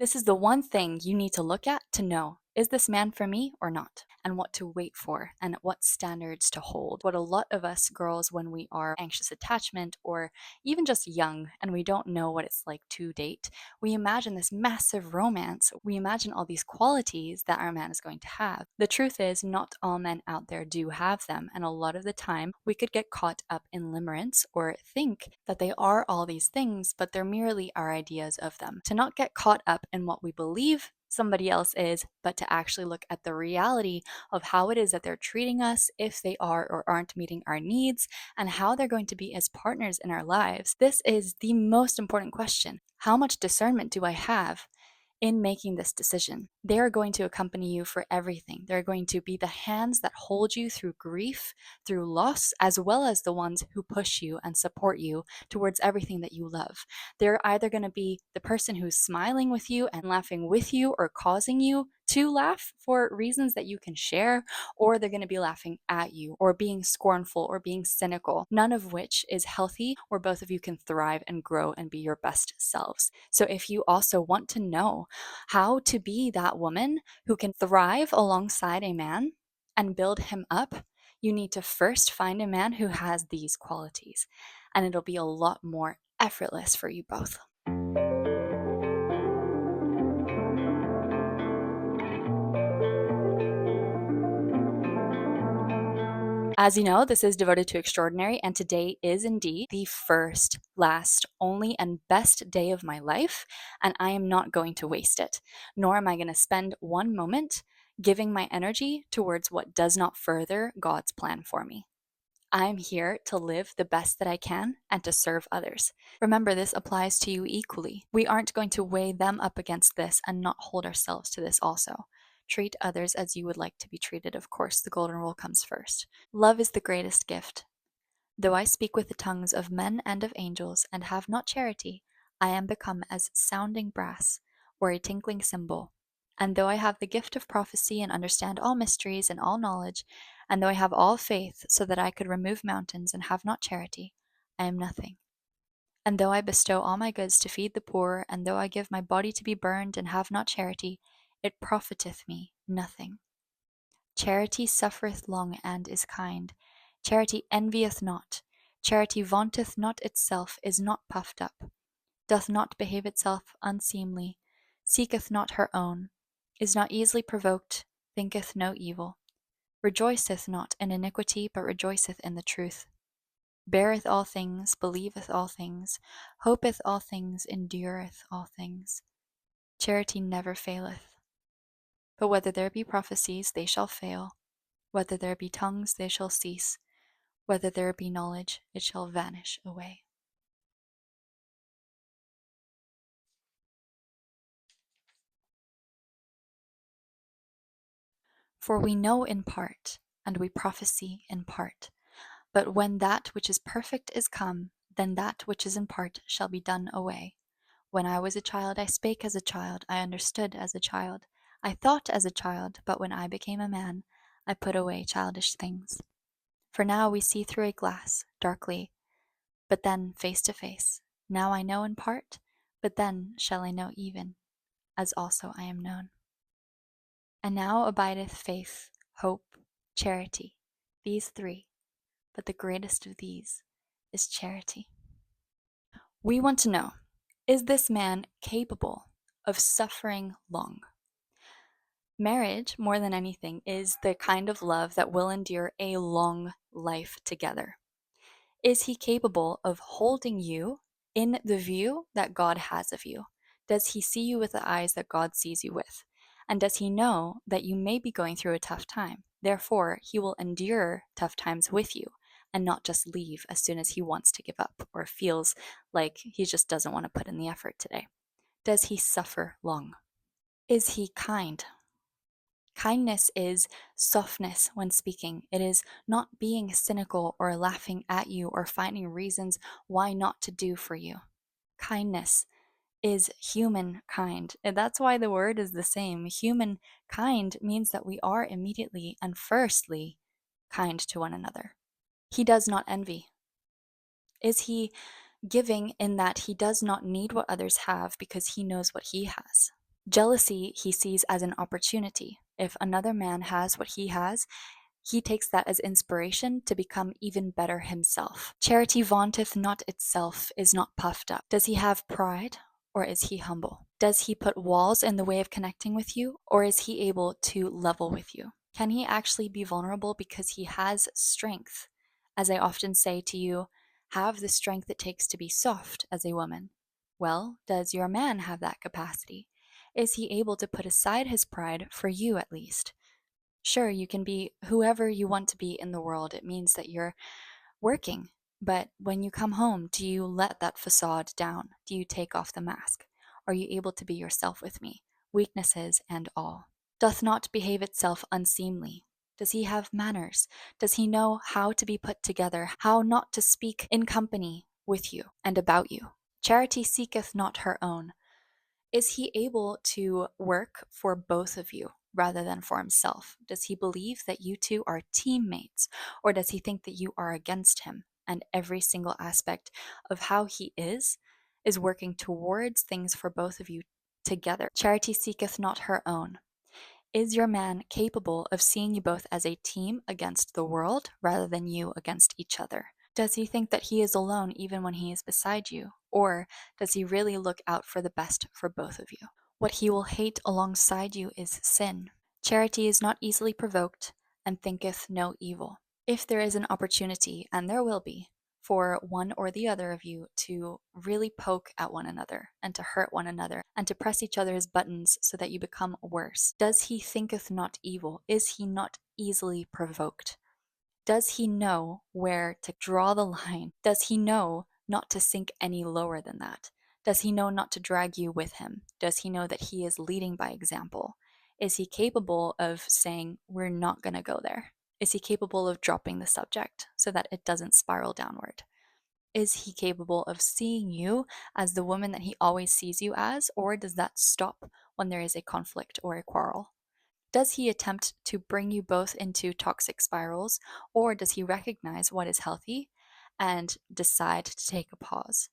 This is the one thing you need to look at to know, is this man for me or not? And what to wait for and what standards to hold. What a lot of us girls, when we are anxious attachment or even just young and we don't know what it's like to date, we imagine this massive romance. We imagine all these qualities that our man is going to have. The truth is, not all men out there do have them. And a lot of the time, we could get caught up in limerence or think that they are all these things, but they're merely our ideas of them. To not get caught up in what we believe somebody else is, but to actually look at the reality of how it is that they're treating us, if they are or aren't meeting our needs, and how they're going to be as partners in our lives. This is the most important question. How much discernment do I have in making this decision? They are going to accompany you for everything. They're going to be the hands that hold you through grief, through loss, as well as the ones who push you and support you towards everything that you love. They're either going to be the person who's smiling with you and laughing with you or causing you to laugh for reasons that you can share, or they're going to be laughing at you or being scornful or being cynical, none of which is healthy, where both of you can thrive and grow and be your best selves. So if you also want to know how to be that woman who can thrive alongside a man and build him up, you need to first find a man who has these qualities, and it'll be a lot more effortless for you both. As you know, this is Devoted to Extraordinary, and today is indeed the first, last, only, and best day of my life, and I am not going to waste it, nor am I going to spend one moment giving my energy towards what does not further God's plan for me. I'm here to live the best that I can and to serve others. Remember, this applies to you equally. We aren't going to weigh them up against this and not hold ourselves to this also. Treat others as you would like to be treated. Of course, the golden rule comes first. Love is the greatest gift. Though I speak with the tongues of men and of angels and have not charity, I am become as sounding brass or a tinkling cymbal. And though I have the gift of prophecy and understand all mysteries and all knowledge, and though I have all faith so that I could remove mountains and have not charity, I am nothing. And though I bestow all my goods to feed the poor, and though I give my body to be burned and have not charity, it profiteth me nothing. Charity suffereth long and is kind. Charity envieth not. Charity vaunteth not itself, is not puffed up, doth not behave itself unseemly, seeketh not her own, is not easily provoked, thinketh no evil, rejoiceth not in iniquity, but rejoiceth in the truth, beareth all things, believeth all things, hopeth all things, endureth all things. Charity never faileth. But whether there be prophecies, they shall fail. Whether there be tongues, they shall cease. Whether there be knowledge, it shall vanish away. For we know in part, and we prophesy in part. But when that which is perfect is come, then that which is in part shall be done away. When I was a child, I spake as a child, I understood as a child, I thought as a child, but when I became a man, I put away childish things. For now we see through a glass, darkly, but then face to face. Now I know in part, but then shall I know even, as also I am known. And now abideth faith, hope, charity, these three, but the greatest of these is charity. We want to know, is this man capable of suffering long? Marriage, more than anything, is the kind of love that will endure a long life together. Is he capable of holding you in the view that God has of you? Does he see you with the eyes that God sees you with? And does he know that you may be going through a tough time? Therefore, he will endure tough times with you and not just leave as soon as he wants to give up or feels like he just doesn't want to put in the effort today. Does he suffer long? Is he kind? Kindness is softness when speaking. It is not being cynical or laughing at you or finding reasons why not to do for you. Kindness is humankind. And that's why the word is the same. Humankind means that we are immediately and firstly kind to one another. He does not envy. Is he giving in that he does not need what others have because he knows what he has? Jealousy he sees as an opportunity. If another man has what he has, he takes that as inspiration to become even better himself. Charity vaunteth not itself, is not puffed up. Does he have pride, or is he humble? Does he put walls in the way of connecting with you, or is he able to level with you? Can he actually be vulnerable because he has strength? As I often say to you, have the strength it takes to be soft as a woman. Well, does your man have that capacity? Is he able to put aside his pride for you at least? Sure, you can be whoever you want to be in the world. It means that you're working. But when you come home, do you let that facade down? Do you take off the mask? Are you able to be yourself with me, weaknesses and all? Doth not behave itself unseemly? Does he have manners? Does he know how to be put together, how not to speak in company with you and about you? Charity seeketh not her own. Is he able to work for both of you rather than for himself? Does he believe that you two are teammates, or does he think that you are against him? And every single aspect of how he is working towards things for both of you together. Charity seeketh not her own. Is your man capable of seeing you both as a team against the world rather than you against each other? Does he think that he is alone even when he is beside you? Or does he really look out for the best for both of you? What he will hate alongside you is sin. Charity is not easily provoked and thinketh no evil. If there is an opportunity, and there will be, for one or the other of you to really poke at one another and to hurt one another and to press each other's buttons so that you become worse, does he thinketh not evil? Is he not easily provoked? Does he know where to draw the line? Does he know not to sink any lower than that? Does he know not to drag you with him? Does he know that he is leading by example? Is he capable of saying, we're not going to go there? Is he capable of dropping the subject so that it doesn't spiral downward? Is he capable of seeing you as the woman that he always sees you as, or does that stop when there is a conflict or a quarrel? Does he attempt to bring you both into toxic spirals, or does he recognize what is healthy and decide to take a pause?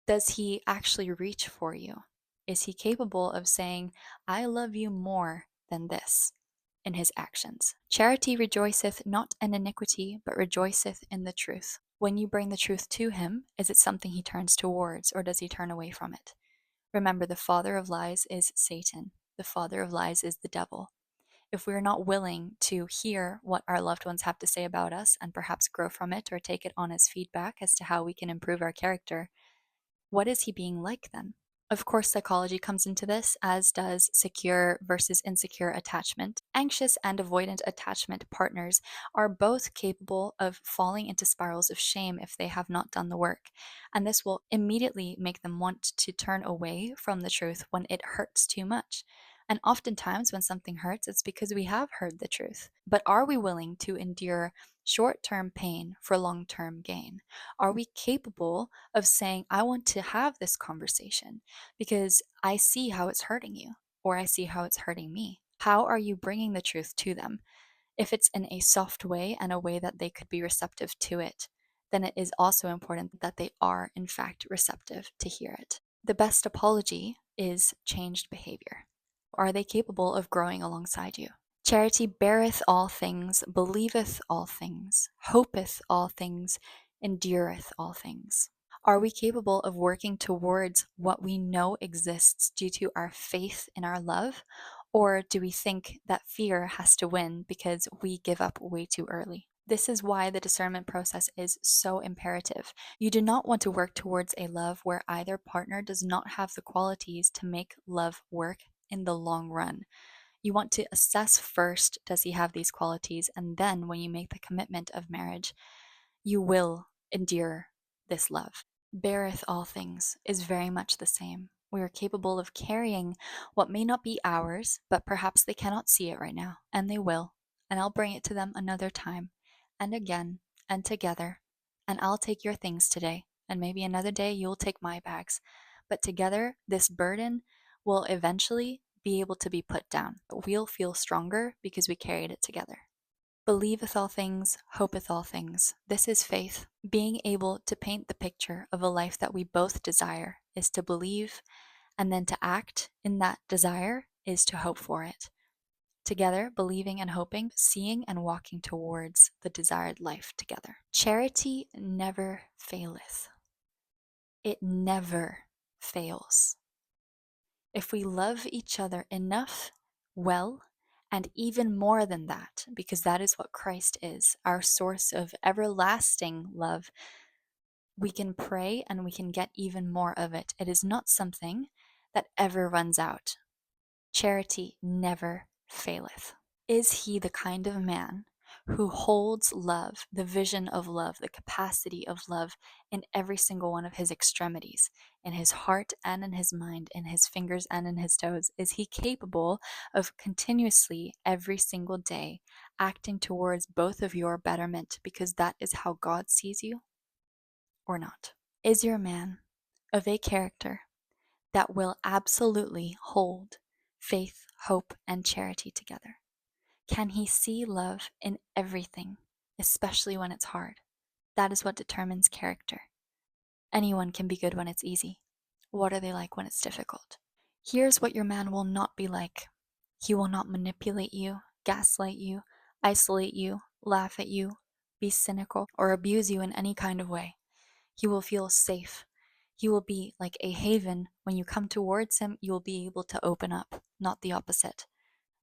Does he actually reach for you? Is he capable of saying, I love you more than this in his actions? Charity rejoiceth not in iniquity, but rejoiceth in the truth. When you bring the truth to him, is it something he turns towards, or does he turn away from it? Remember, the father of lies is Satan. The father of lies is the devil. If we're not willing to hear what our loved ones have to say about us and perhaps grow from it or take it on as feedback as to how we can improve our character, what is he being like then? Of course, psychology comes into this, as does secure versus insecure attachment. Anxious and avoidant attachment partners are both capable of falling into spirals of shame if they have not done the work. And this will immediately make them want to turn away from the truth when it hurts too much. And oftentimes, when something hurts, it's because we have heard the truth. But are we willing to endure short term pain for long term gain? Are we capable of saying, I want to have this conversation because I see how it's hurting you, or I see how it's hurting me? How are you bringing the truth to them? If it's in a soft way and a way that they could be receptive to it, then it is also important that they are, in fact, receptive to hear it. The best apology is changed behavior. Are they capable of growing alongside you? Charity beareth all things, believeth all things, hopeth all things, endureth all things. Are we capable of working towards what we know exists due to our faith in our love? Or do we think that fear has to win because we give up way too early? This is why the discernment process is so imperative. You do not want to work towards a love where either partner does not have the qualities to make love work in the long run. You want to assess first, does he have these qualities? And then when you make the commitment of marriage, you will endure this love. Beareth all things is very much the same. We are capable of carrying what may not be ours, but perhaps they cannot see it right now, and they will. And I'll bring it to them another time, and again, and together. And I'll take your things today, and maybe another day you'll take my bags. But together, this burden will eventually be able to be put down. We'll feel stronger because we carried it together. Believeth all things, hopeth all things. This is faith. Being able to paint the picture of a life that we both desire is to believe And then to act in that desire is to hope for it. Together, believing and hoping, seeing and walking towards the desired life together. Charity never faileth. It never fails. If we love each other enough, well, and even more than that, because that is what Christ is, our source of everlasting love, we can pray and we can get even more of it. It is not something that ever runs out. Charity never faileth. Is he the kind of man who holds love, the vision of love, the capacity of love in every single one of his extremities, in his heart and in his mind, in his fingers and in his toes? Is he capable of continuously, every single day, acting towards both of your betterment because that is how God sees you, or not? Is your man of a character that will absolutely hold faith, hope, and charity together? Can he see love in everything, especially when it's hard? That is what determines character. Anyone can be good when it's easy. What are they like when it's difficult? Here's what your man will not be like. He will not manipulate you, gaslight you, isolate you, laugh at you, be cynical, or abuse you in any kind of way. He will feel safe. He will be like a haven. When you come towards him, you will be able to open up, not the opposite.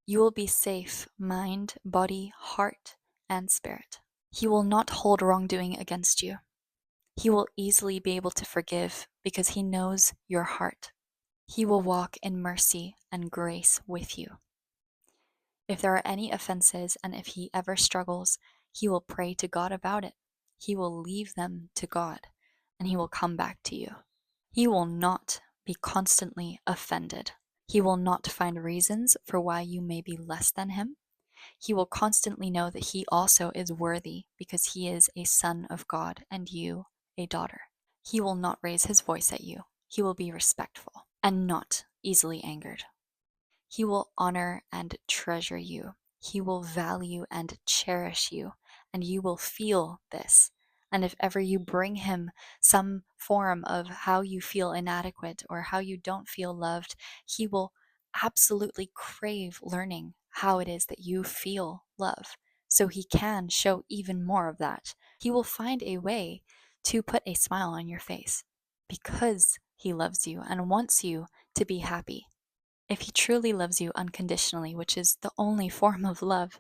You will be safe, mind, body, heart, and spirit. He will not hold wrongdoing against you. He will easily be able to forgive because he knows your heart. He will walk in mercy and grace with you. If there are any offenses and if he ever struggles, he will pray to God about it. He will leave them to God and he will come back to you. He will not be constantly offended. He will not find reasons for why you may be less than him. He will constantly know that he also is worthy because he is a son of God and you a daughter. He will not raise his voice at you. He will be respectful and not easily angered. He will honor and treasure you. He will value and cherish you, and you will feel this. And if ever you bring him some form of how you feel inadequate or how you don't feel loved, he will absolutely crave learning how it is that you feel love. So he can show even more of that. He will find a way to put a smile on your face because he loves you and wants you to be happy. If he truly loves you unconditionally, which is the only form of love,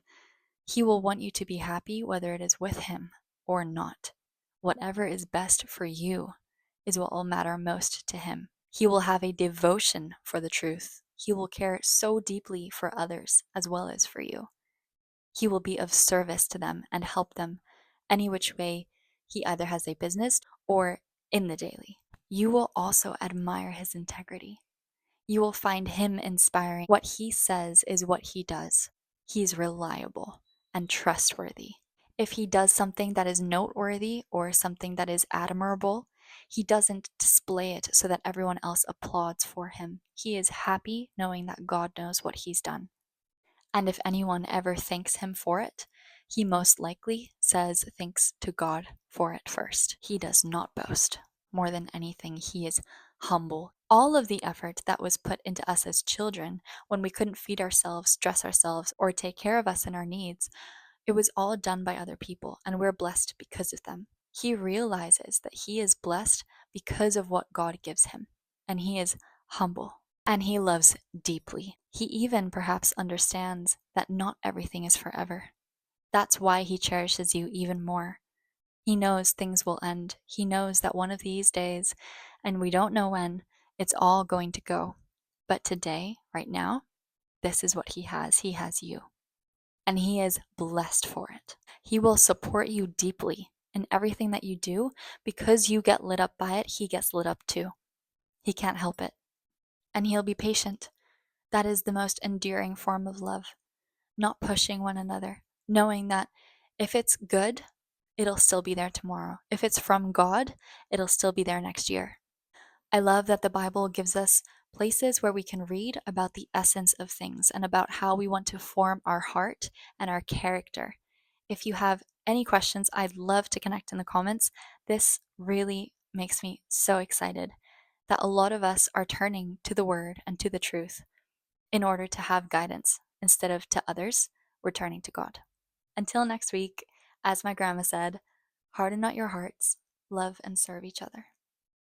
he will want you to be happy whether it is with him or not. Whatever is best for you is what will matter most to him. He will have a devotion for the truth. He will care so deeply for others as well as for you. He will be of service to them and help them any which way he either has a business or in the daily. You will also admire his integrity. You will find him inspiring. What he says is what he does. He's reliable and trustworthy. If he does something that is noteworthy or something that is admirable, he doesn't display it so that everyone else applauds for him. He is happy knowing that God knows what he's done. And if anyone ever thanks him for it, he most likely says thanks to God for it first. He does not boast. More than anything, he is humble. All of the effort that was put into us as children when we couldn't feed ourselves, dress ourselves, or take care of us and our needs, it was all done by other people, and we're blessed because of them. He realizes that he is blessed because of what God gives him, and he is humble. And he loves deeply. He even perhaps understands that not everything is forever. That's why he cherishes you even more. He knows things will end. He knows that one of these days, and we don't know when, it's all going to go. But today, right now, this is what he has. He has you. And he is blessed for it. He will support you deeply in everything that you do because you get lit up by it. He gets lit up too. He can't help it. And he'll be patient. That is the most endearing form of love. Not pushing one another, knowing that if it's good, it'll still be there tomorrow. If it's from God, it'll still be there next year. I love that the Bible gives us places where we can read about the essence of things and about how we want to form our heart and our character. If you have any questions, I'd love to connect in the comments. This really makes me so excited that a lot of us are turning to the Word and to the truth in order to have guidance. Instead of to others, we're turning to God. Until next week, as my grandma said, harden not your hearts, love and serve each other.